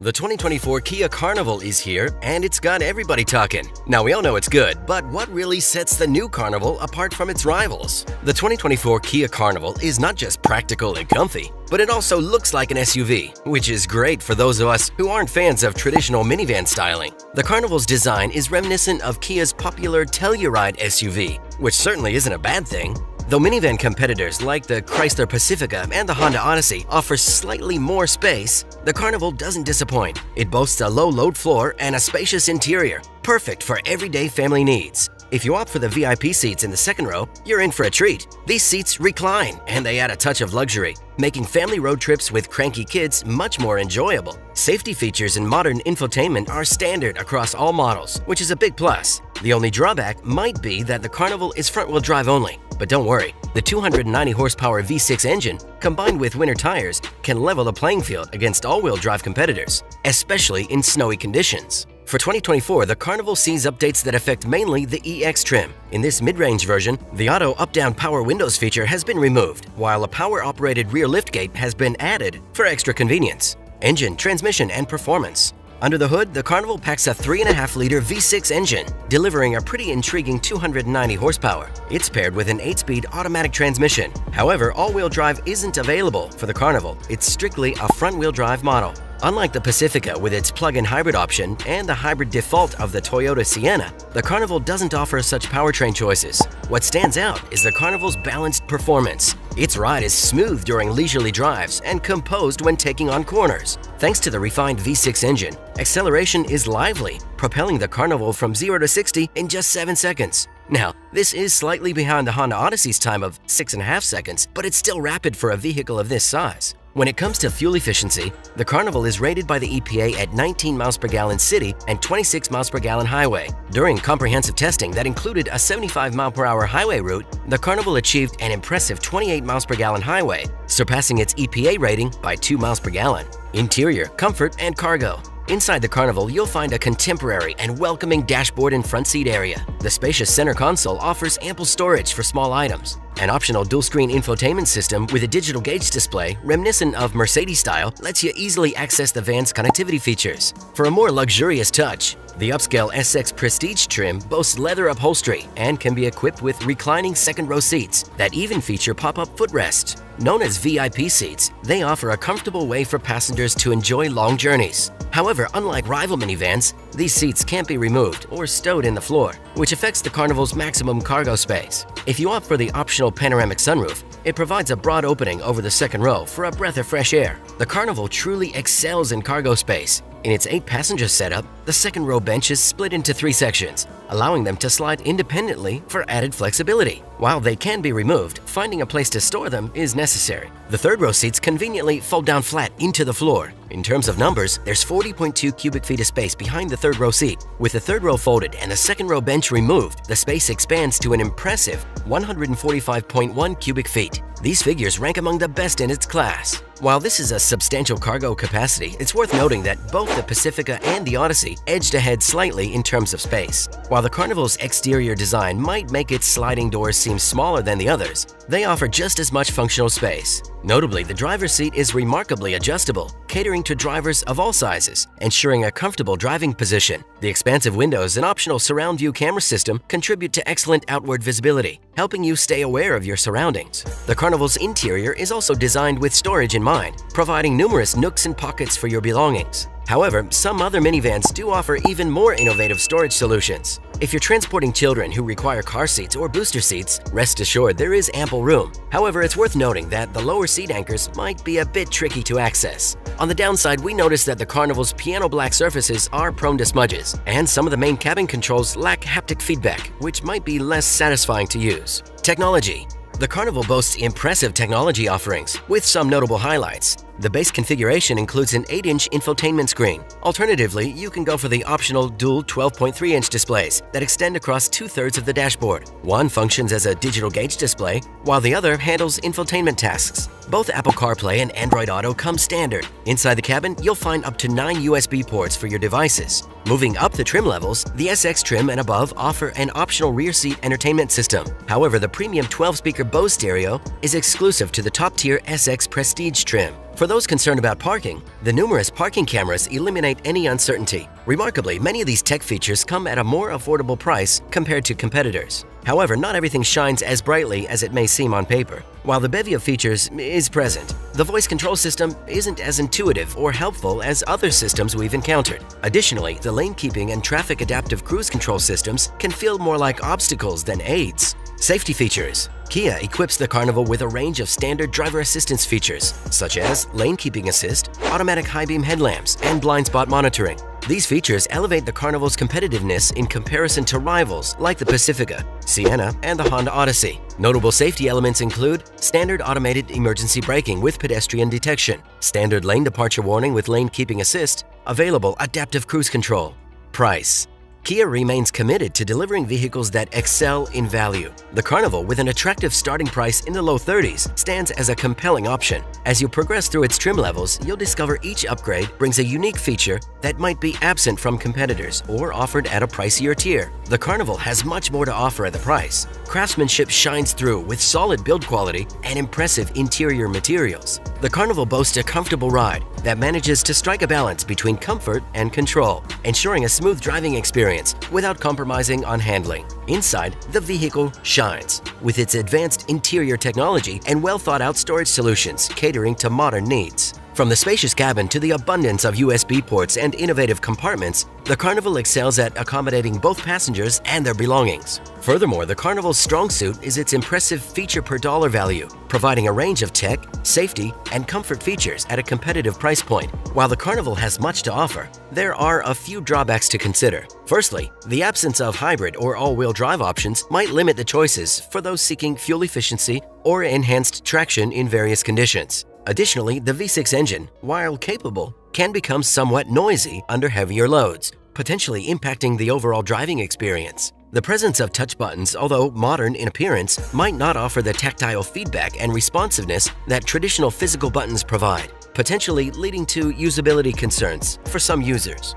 The 2024 Kia Carnival is here, and it's got everybody talking. Now, we all know it's good, but what really sets the new Carnival apart from its rivals? The 2024 Kia Carnival is not just practical and comfy, but it also looks like an SUV, which is great for those of us who aren't fans of traditional minivan styling. The Carnival's design is reminiscent of Kia's popular Telluride SUV, which certainly isn't a bad thing. Though minivan competitors like the Chrysler Pacifica and the Honda Odyssey offer slightly more space, the Carnival doesn't disappoint. It boasts a low-load floor and a spacious interior, perfect for everyday family needs. If you opt for the VIP seats in the second row, you're in for a treat. These seats recline, and they add a touch of luxury, making family road trips with cranky kids much more enjoyable. Safety features and modern infotainment are standard across all models, which is a big plus. The only drawback might be that the Carnival is front-wheel drive only. But don't worry, the 290 horsepower V6 engine, combined with winter tires, can level the playing field against all-wheel drive competitors, especially in snowy conditions. For 2024, the Carnival sees updates that affect mainly the EX trim. In this mid-range version, the auto up-down power windows feature has been removed, while a power-operated rear liftgate has been added for extra convenience. Engine, transmission, and performance. Under the hood, the Carnival packs a 3.5-liter V6 engine, delivering a pretty intriguing 290 horsepower. It's paired with an 8-speed automatic transmission. However, all-wheel drive isn't available for the Carnival. It's strictly a front-wheel drive model. Unlike the Pacifica with its plug-in hybrid option and the hybrid default of the Toyota Sienna, the Carnival doesn't offer such powertrain choices. What stands out is the Carnival's balanced performance. Its ride is smooth during leisurely drives and composed when taking on corners. Thanks to the refined V6 engine, acceleration is lively, propelling the Carnival from 0 to 60 in just 7 seconds. Now, this is slightly behind the Honda Odyssey's time of 6.5 seconds, but it's still rapid for a vehicle of this size. When it comes to fuel efficiency, the Carnival is rated by the EPA at 19 miles per gallon city and 26 miles per gallon highway. During comprehensive testing that included a 75 mile per hour highway route, the Carnival achieved an impressive 28 miles per gallon highway, surpassing its EPA rating by 2 miles per gallon. Interior, comfort, and cargo. Inside the Carnival, you'll find a contemporary and welcoming dashboard and front seat area. The spacious center console offers ample storage for small items. An optional dual-screen infotainment system with a digital gauge display, reminiscent of Mercedes style, lets you easily access the van's connectivity features. For a more luxurious touch, the upscale SX Prestige trim boasts leather upholstery and can be equipped with reclining second-row seats that even feature pop-up footrests. Known as VIP seats, they offer a comfortable way for passengers to enjoy long journeys. However, unlike rival minivans, these seats can't be removed or stowed in the floor, which affects the Carnival's maximum cargo space. If you opt for the optional panoramic sunroof, it provides a broad opening over the second row for a breath of fresh air. The Carnival truly excels in cargo space. In its 8-passenger setup, the second row bench is split into 3 sections, allowing them to slide independently for added flexibility. While they can be removed, finding a place to store them is necessary. The third row seats conveniently fold down flat into the floor. In terms of numbers, there's 40.2 cubic feet of space behind the third row seat. With the third row folded and the second row bench removed, the space expands to an impressive 145.1 cubic feet. These figures rank among the best in its class. While this is a substantial cargo capacity, it's worth noting that both the Pacifica and the Odyssey edged ahead slightly in terms of space. While the Carnival's exterior design might make its sliding doors seem smaller than the others, they offer just as much functional space. Notably, the driver's seat is remarkably adjustable, catering to drivers of all sizes, ensuring a comfortable driving position. The expansive windows and optional surround view camera system contribute to excellent outward visibility, helping you stay aware of your surroundings. The Carnival's interior is also designed with storage in mind, providing numerous nooks and pockets for your belongings. However, some other minivans do offer even more innovative storage solutions. If you're transporting children who require car seats or booster seats, rest assured there is ample room. However, it's worth noting that the lower seat anchors might be a bit tricky to access. On the downside, we noticed that the Carnival's piano black surfaces are prone to smudges, and some of the main cabin controls lack haptic feedback, which might be less satisfying to use. Technology. The Carnival boasts impressive technology offerings, with some notable highlights. The base configuration includes an 8-inch infotainment screen. Alternatively, you can go for the optional dual 12.3-inch displays that extend across 2/3 of the dashboard. One functions as a digital gauge display, while the other handles infotainment tasks. Both Apple CarPlay and Android Auto come standard. Inside the cabin, you'll find up to 9 USB ports for your devices. Moving up the trim levels, the SX trim and above offer an optional rear seat entertainment system. However, the premium 12-speaker Bose stereo is exclusive to the top-tier SX Prestige trim. For those concerned about parking, the numerous parking cameras eliminate any uncertainty. Remarkably, many of these tech features come at a more affordable price compared to competitors. However, not everything shines as brightly as it may seem on paper. While the bevy of features is present, the voice control system isn't as intuitive or helpful as other systems we've encountered. Additionally, the lane keeping and traffic adaptive cruise control systems can feel more like obstacles than aids. Safety features. Kia equips the Carnival with a range of standard driver assistance features, such as lane keeping assist, automatic high beam headlamps, and blind spot monitoring. These features elevate the Carnival's competitiveness in comparison to rivals like the Pacifica, Sienna, and the Honda Odyssey. Notable safety elements include standard automated emergency braking with pedestrian detection, standard lane departure warning with lane keeping assist, available adaptive cruise control. Price. Kia remains committed to delivering vehicles that excel in value. The Carnival, with an attractive starting price in the low 30s, stands as a compelling option. As you progress through its trim levels, you'll discover each upgrade brings a unique feature that might be absent from competitors or offered at a pricier tier. The Carnival has much more to offer at the price. Craftsmanship shines through with solid build quality and impressive interior materials. The Carnival boasts a comfortable ride that manages to strike a balance between comfort and control, ensuring a smooth driving experience without compromising on handling. Inside, the vehicle shines with its advanced interior technology and well-thought-out storage solutions catering to modern needs. From the spacious cabin to the abundance of USB ports and innovative compartments, the Carnival excels at accommodating both passengers and their belongings. Furthermore, the Carnival's strong suit is its impressive feature per dollar value, providing a range of tech, safety, and comfort features at a competitive price point. While the Carnival has much to offer, there are a few drawbacks to consider. Firstly, the absence of hybrid or all-wheel drive options might limit the choices for those seeking fuel efficiency or enhanced traction in various conditions. Additionally, the V6 engine, while capable, can become somewhat noisy under heavier loads, potentially impacting the overall driving experience. The presence of touch buttons, although modern in appearance, might not offer the tactile feedback and responsiveness that traditional physical buttons provide, potentially leading to usability concerns for some users.